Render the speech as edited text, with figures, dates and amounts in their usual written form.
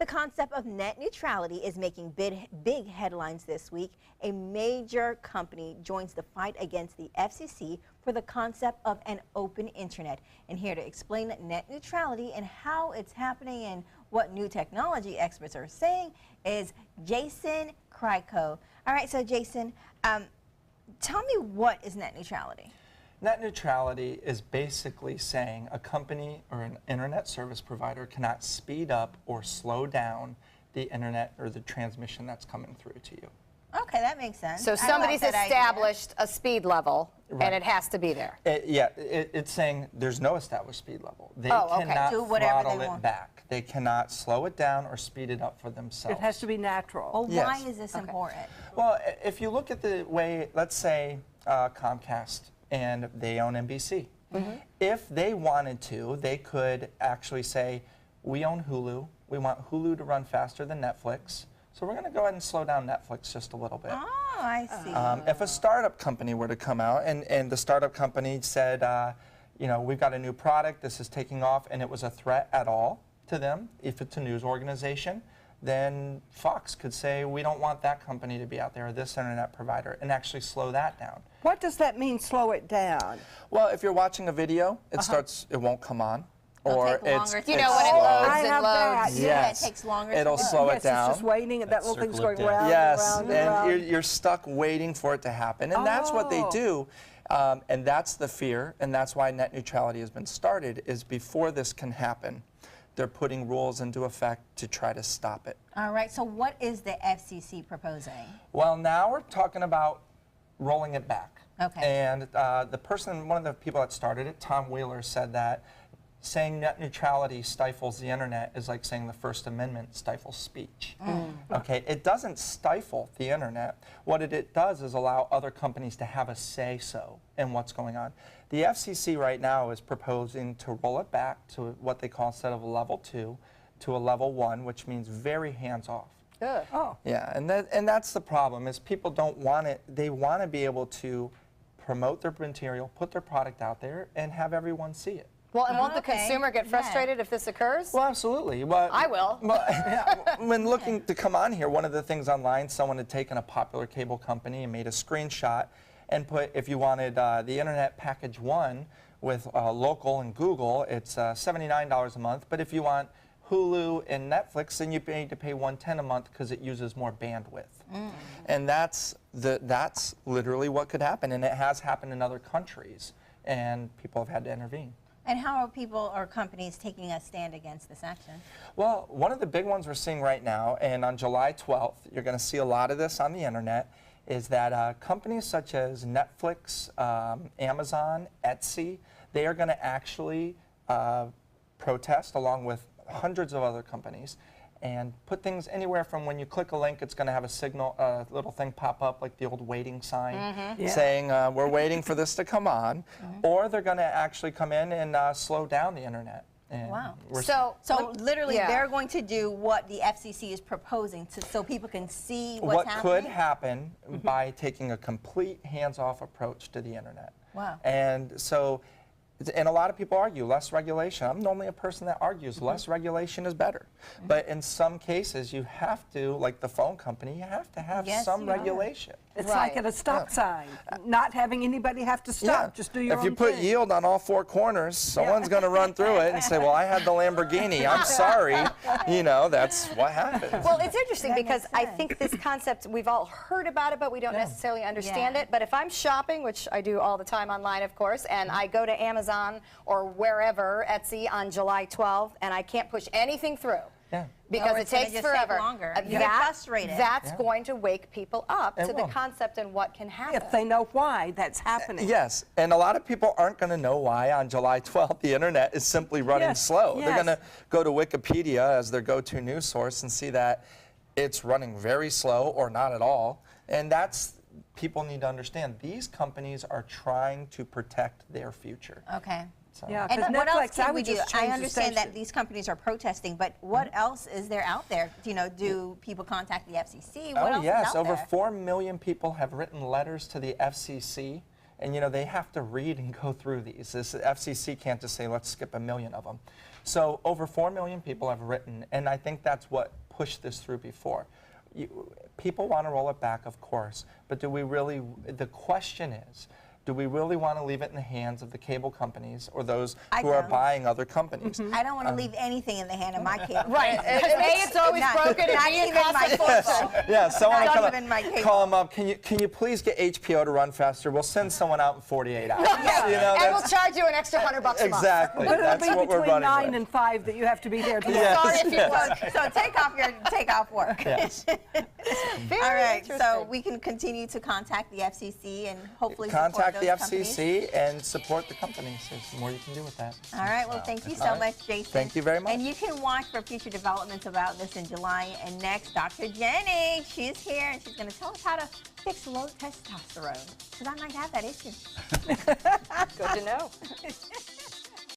The concept of net neutrality is making big headlines this week. A major company joins the fight against the FCC for the concept of an open internet. And here to explain net neutrality and how it's happening and what new technology experts are saying is Jason Kryko. All right, so Jason, tell me, what is net neutrality? Net neutrality is basically saying a company or an internet service provider cannot speed up or slow down the internet or the transmission that's coming through to you. Okay, that makes sense. So somebody's established a speed level, Right. and it has to be there. It's saying there's no established speed level. They okay. cannot Do whatever throttle they it want. back. They cannot slow it down or speed it up for themselves. It has to be natural. Well, Yes. why is this important? Well, if you look at the way, let's say Comcast, and they own NBC. If they wanted to, they could actually say, we own Hulu. We want Hulu to run faster than Netflix. So we're going to go ahead and slow down Netflix just a little bit. Oh, I see. If a startup company were to come out and the startup company said, you know, we've got a new product, this is taking off, and it was a threat at all to them, if it's a news organization, then Fox could say, we don't want that company to be out there, or this internet provider, and actually slow that down. What does that mean, slow it down? Well, if you're watching a video, it won't come on. Or take longer to You know, when it loads I and have loads. that. Yes. It takes longer It'll to slow load. it down. It's just waiting, and that little thing's circle going it down. round Yes, and round and round. you're stuck waiting for it to happen. And that's what they do. And that's the fear, and that's why net neutrality has been started, is before this can happen, they're putting rules into effect to try to stop it. All right, so what is the FCC proposing? Well, now we're talking about rolling it back. Okay. And one of the people that started it, Tom Wheeler, said that saying net neutrality stifles the internet is like saying the First Amendment stifles speech. Okay, it doesn't stifle the internet. What it does is allow other companies to have a say-so in what's going on. The FCC right now is proposing to roll it back to what they call, instead of a level 2, to a level 1, which means very hands-off. Good. Oh. Yeah, and that's the problem, is people don't want it. They want to be able to promote their material, put their product out there, and have everyone see it. Well, and won't the Okay. consumer get frustrated if this occurs? Well, absolutely. Well, I will. When looking to come on here, one of the things online, someone had taken a popular cable company and made a screenshot and put, if you wanted the internet package 1 with local and Google, it's $79 a month. But if you want Hulu and Netflix, then you need to pay $110 a month because it uses more bandwidth. And that's literally what could happen, and it has happened in other countries, and people have had to intervene. And how are people or companies taking a stand against this action? Well, one of the big ones we're seeing right now, and on July 12th, you're going to see a lot of this on the internet, is that companies such as Netflix, Amazon, Etsy, they are going to actually protest along with hundreds of other companies and put things anywhere from, when you click a link, it's going to have a signal, little thing pop up like the old waiting sign saying we're waiting for this to come on, or they're going to actually come in and slow down the internet. And Wow. So literally, yeah. they're going to do what the FCC is proposing so people can see what's what happening? could happen by taking a complete hands-off approach to the internet. Wow. And so, and a lot of people argue less regulation. I'm normally a person that argues less regulation is better. But in some cases, you have to, like the phone company, you have to have Yes, some you are. regulation. It's Right. like at a stop sign, not having anybody have to stop, just do your If own you put thing. yield on all 4 corners, someone's going to run through it and say, well, I had the Lamborghini, I'm sorry. You know, that's what happens. Well, it's interesting That because makes I sense. think this concept, we've all heard about it, but we don't necessarily understand Yeah. it. But if I'm shopping, which I do all the time online, of course, and I go to Amazon or wherever, Etsy, on July 12th, and I can't push anything through. Yeah. Because Or it it's gonna takes just take forever. longer. You get frustrated. That's going to wake people up It to the will. concept and what can happen. If they know why that's happening. Yes, and a lot of people aren't going to know why on July 12th the internet is simply running Yes, slow. They're yes. going to go to Wikipedia as their go-to news source and see that it's running very slow or not at all. And that's, people need to understand, these companies are trying to protect their future. Okay. So. Yeah, And 'cause what else Netflix, I can we would do? just change I the understand that station. these companies are protesting, but what else is there out there? You know, do people contact the FCC? What else yes, is out over there? 4 million people have written letters to the FCC And they have to read and go through these. This FCC can't just say, let's skip 1 million of them. So over 4 million people have written, and I think that's what pushed this through before. People want to roll it back, of course, but do we really, the question is, do we really want to leave it in the hands of the cable companies or those who are buying other companies? I don't want to leave anything in the hand of my cable. Right. Because A, it's always broken, and not B, it even costs my a fortune. cable. Yeah, someone Not will even my cable. call them up. Can you please get HBO to run faster? We'll send someone out in 48 hours. And we'll charge you an extra $100 a month. Exactly. But That's it'll what be we're between running 9 with. and 5 that you have to be there to watch. Yes. Sorry if you work. So take off work. Yes. Very All right, so interesting. we can continue to contact the FCC and hopefully Contact support the those FCC companies. and support the companies. There's more you can do with that. All right, well, thank you so All right. much, Jason. Thank you very much. And you can watch for future developments about this in July. And next, Dr. Jenny, she's here, and she's going to tell us how to fix low testosterone, because I might have that issue. Good to know.